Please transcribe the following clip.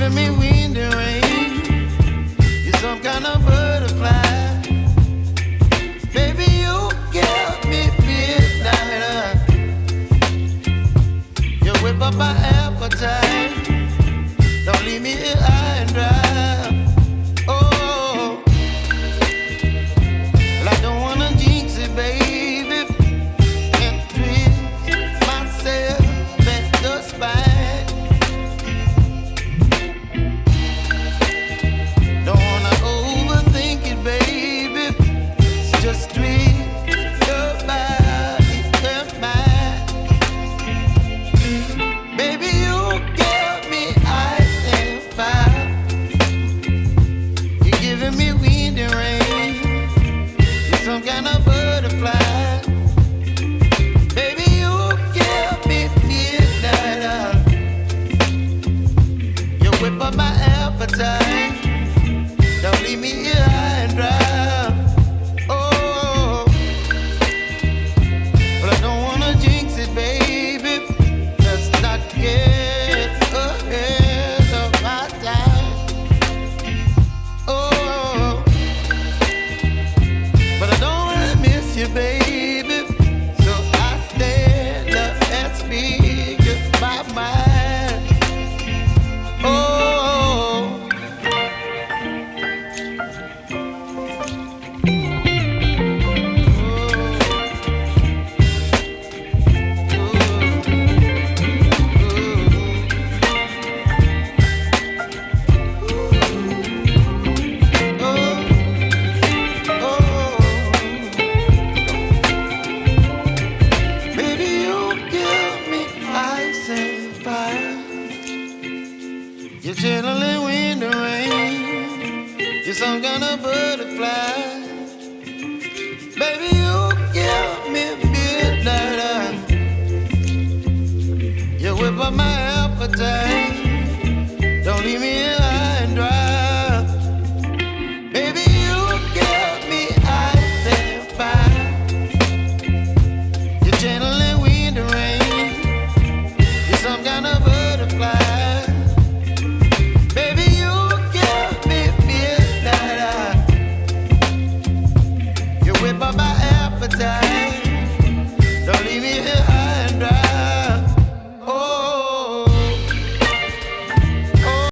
giving me wind and rain. You're some kind of butterfly. Baby, you give me midnight. You whip up my appetite. Don't leave me here high and dry. Oh, well, I don't wanna jinx it, baby, and twist myself at the spine. Don't wanna overthink it, baby. It's just twist your body and mine. Baby, you give me ice and fire. You're giving me wind and rain. You're some kind of butterfly. Baby, you give me midnight. You whip up my appetite. Don't leave me here high and dry. Oh, but I don't wanna jinx it, baby. Let's not get ahead of my time. Oh, but I don't wanna miss you, baby. So I stand up and speak my mind. Oh. Baby, you give me ice and fire. You're chilling wind and rain. You're some kind of butterfly. Baby, you give me midnight. You whip up my appetite.